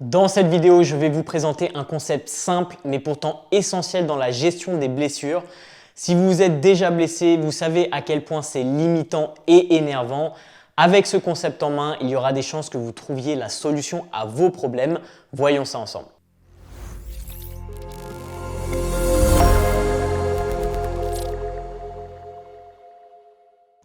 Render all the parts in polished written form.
Dans cette vidéo, je vais vous présenter un concept simple mais pourtant essentiel dans la gestion des blessures. Si vous vous êtes déjà blessé, vous savez à quel point c'est limitant et énervant. Avec ce concept en main, il y aura des chances que vous trouviez la solution à vos problèmes. Voyons ça ensemble.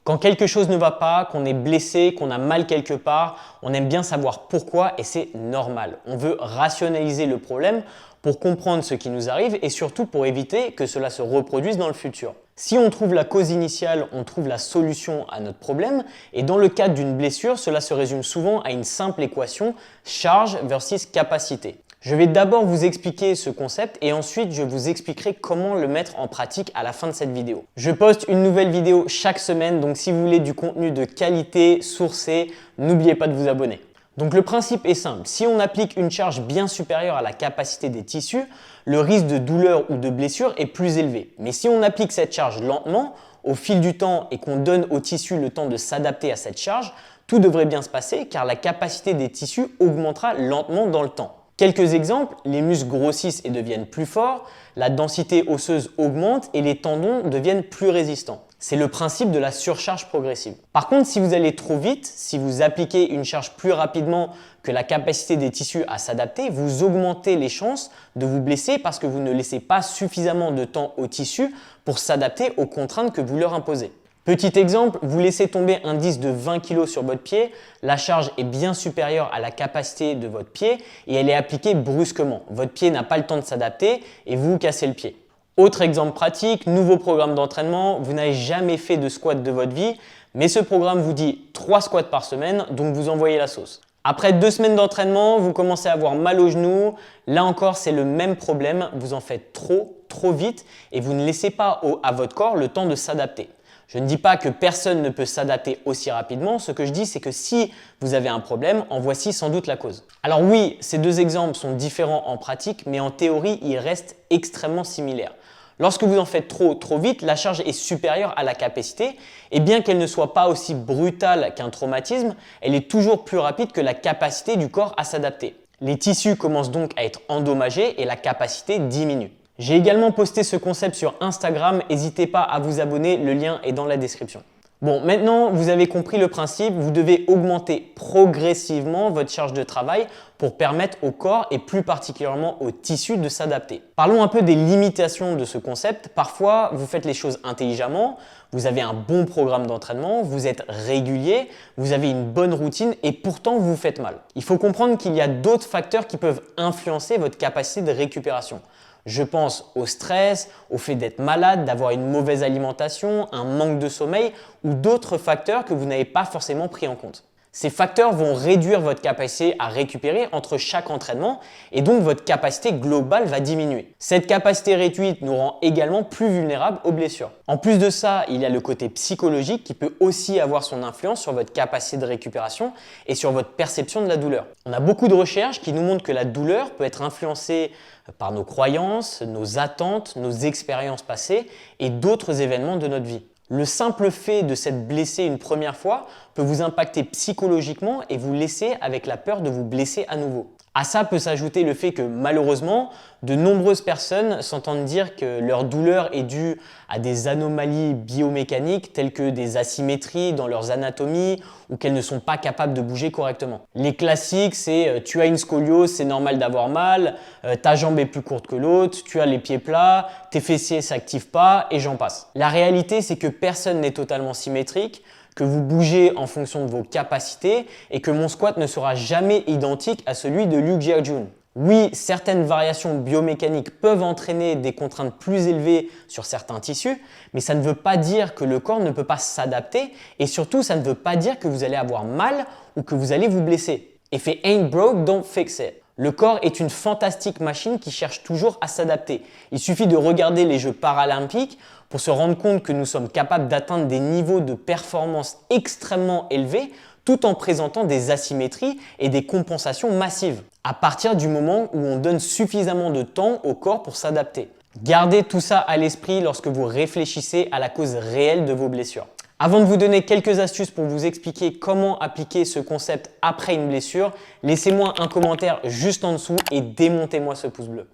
Quand quelque chose ne va pas, qu'on est blessé, qu'on a mal quelque part, on aime bien savoir pourquoi et c'est normal. On veut rationaliser le problème pour comprendre ce qui nous arrive et surtout pour éviter que cela se reproduise dans le futur. Si on trouve la cause initiale, on trouve la solution à notre problème et dans le cadre d'une blessure, cela se résume souvent à une simple équation charge versus capacité. Je vais d'abord vous expliquer ce concept et ensuite je vous expliquerai comment le mettre en pratique à la fin de cette vidéo. Je poste une nouvelle vidéo chaque semaine, donc si vous voulez du contenu de qualité, sourcé, n'oubliez pas de vous abonner. Donc le principe est simple, si on applique une charge bien supérieure à la capacité des tissus, le risque de douleur ou de blessure est plus élevé. Mais si on applique cette charge lentement, au fil du temps et qu'on donne aux tissus le temps de s'adapter à cette charge, tout devrait bien se passer car la capacité des tissus augmentera lentement dans le temps. Quelques exemples, les muscles grossissent et deviennent plus forts, la densité osseuse augmente et les tendons deviennent plus résistants. C'est le principe de la surcharge progressive. Par contre, si vous allez trop vite, si vous appliquez une charge plus rapidement que la capacité des tissus à s'adapter, vous augmentez les chances de vous blesser parce que vous ne laissez pas suffisamment de temps aux tissus pour s'adapter aux contraintes que vous leur imposez. Petit exemple, vous laissez tomber un disque de 20 kg sur votre pied, la charge est bien supérieure à la capacité de votre pied et elle est appliquée brusquement. Votre pied n'a pas le temps de s'adapter et vous vous cassez le pied. Autre exemple pratique, nouveau programme d'entraînement, vous n'avez jamais fait de squat de votre vie, mais ce programme vous dit 3 squats par semaine, donc vous envoyez la sauce. Après 2 semaines d'entraînement, vous commencez à avoir mal aux genoux. Là encore, c'est le même problème, vous en faites trop vite et vous ne laissez pas à votre corps le temps de s'adapter. Je ne dis pas que personne ne peut s'adapter aussi rapidement, ce que je dis c'est que si vous avez un problème, en voici sans doute la cause. Alors oui, ces deux exemples sont différents en pratique, mais en théorie, ils restent extrêmement similaires. Lorsque vous en faites trop vite, la charge est supérieure à la capacité et bien qu'elle ne soit pas aussi brutale qu'un traumatisme, elle est toujours plus rapide que la capacité du corps à s'adapter. Les tissus commencent donc à être endommagés et la capacité diminue. J'ai également posté ce concept sur Instagram, n'hésitez pas à vous abonner, le lien est dans la description. Bon, maintenant vous avez compris le principe, vous devez augmenter progressivement votre charge de travail pour permettre au corps et plus particulièrement aux tissus de s'adapter. Parlons un peu des limitations de ce concept. Parfois, vous faites les choses intelligemment, vous avez un bon programme d'entraînement, vous êtes régulier, vous avez une bonne routine et pourtant vous vous faites mal. Il faut comprendre qu'il y a d'autres facteurs qui peuvent influencer votre capacité de récupération. Je pense au stress, au fait d'être malade, d'avoir une mauvaise alimentation, un manque de sommeil ou d'autres facteurs que vous n'avez pas forcément pris en compte. Ces facteurs vont réduire votre capacité à récupérer entre chaque entraînement et donc votre capacité globale va diminuer. Cette capacité réduite nous rend également plus vulnérables aux blessures. En plus de ça, il y a le côté psychologique qui peut aussi avoir son influence sur votre capacité de récupération et sur votre perception de la douleur. On a beaucoup de recherches qui nous montrent que la douleur peut être influencée par nos croyances, nos attentes, nos expériences passées et d'autres événements de notre vie. Le simple fait de s'être blessé une première fois peut vous impacter psychologiquement et vous laisser avec la peur de vous blesser à nouveau. À ça peut s'ajouter le fait que malheureusement, de nombreuses personnes s'entendent dire que leur douleur est due à des anomalies biomécaniques telles que des asymétries dans leurs anatomies ou qu'elles ne sont pas capables de bouger correctement. Les classiques, c'est tu as une scoliose, c'est normal d'avoir mal, ta jambe est plus courte que l'autre, tu as les pieds plats, tes fessiers ne s'activent pas et j'en passe. La réalité, c'est que personne n'est totalement symétrique, que vous bougez en fonction de vos capacités et que mon squat ne sera jamais identique à celui de Liu Jiajun. Oui, certaines variations biomécaniques peuvent entraîner des contraintes plus élevées sur certains tissus, mais ça ne veut pas dire que le corps ne peut pas s'adapter et surtout ça ne veut pas dire que vous allez avoir mal ou que vous allez vous blesser. If it ain't broke, don't fix it. Le corps est une fantastique machine qui cherche toujours à s'adapter. Il suffit de regarder les Jeux paralympiques pour se rendre compte que nous sommes capables d'atteindre des niveaux de performance extrêmement élevés tout en présentant des asymétries et des compensations massives, à partir du moment où on donne suffisamment de temps au corps pour s'adapter. Gardez tout ça à l'esprit lorsque vous réfléchissez à la cause réelle de vos blessures. Avant de vous donner quelques astuces pour vous expliquer comment appliquer ce concept après une blessure, laissez-moi un commentaire juste en dessous et démontez-moi ce pouce bleu.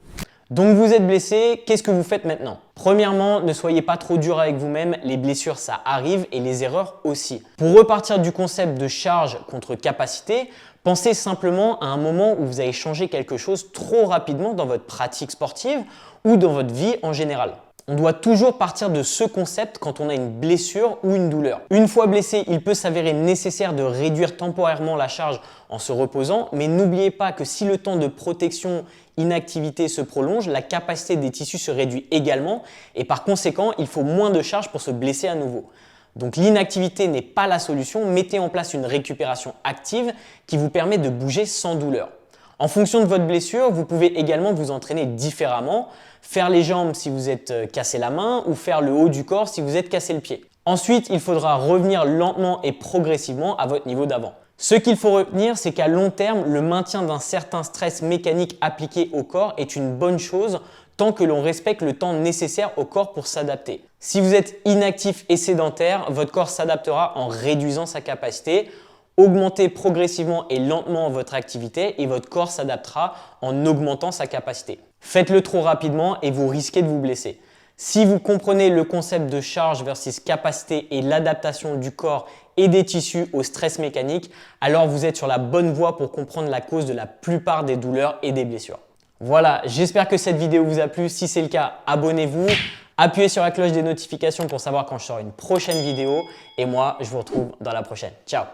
Donc vous êtes blessé, qu'est-ce que vous faites maintenant? Premièrement, ne soyez pas trop dur avec vous-même, les blessures ça arrive et les erreurs aussi. Pour repartir du concept de charge contre capacité, pensez simplement à un moment où vous avez changé quelque chose trop rapidement dans votre pratique sportive ou dans votre vie en général. On doit toujours partir de ce concept quand on a une blessure ou une douleur. Une fois blessé, il peut s'avérer nécessaire de réduire temporairement la charge en se reposant, mais n'oubliez pas que si le temps de protection inactivité se prolonge, la capacité des tissus se réduit également et par conséquent, il faut moins de charge pour se blesser à nouveau. Donc l'inactivité n'est pas la solution, mettez en place une récupération active qui vous permet de bouger sans douleur. En fonction de votre blessure, vous pouvez également vous entraîner différemment, faire les jambes si vous êtes cassé la main ou faire le haut du corps si vous êtes cassé le pied. Ensuite, il faudra revenir lentement et progressivement à votre niveau d'avant. Ce qu'il faut retenir, c'est qu'à long terme, le maintien d'un certain stress mécanique appliqué au corps est une bonne chose tant que l'on respecte le temps nécessaire au corps pour s'adapter. Si vous êtes inactif et sédentaire, votre corps s'adaptera en réduisant sa capacité. Augmentez progressivement et lentement votre activité et votre corps s'adaptera en augmentant sa capacité. Faites-le trop rapidement et vous risquez de vous blesser. Si vous comprenez le concept de charge versus capacité et l'adaptation du corps et des tissus au stress mécanique, alors vous êtes sur la bonne voie pour comprendre la cause de la plupart des douleurs et des blessures. Voilà, j'espère que cette vidéo vous a plu. Si c'est le cas, abonnez-vous. Appuyez sur la cloche des notifications pour savoir quand je sors une prochaine vidéo. Et moi, je vous retrouve dans la prochaine. Ciao!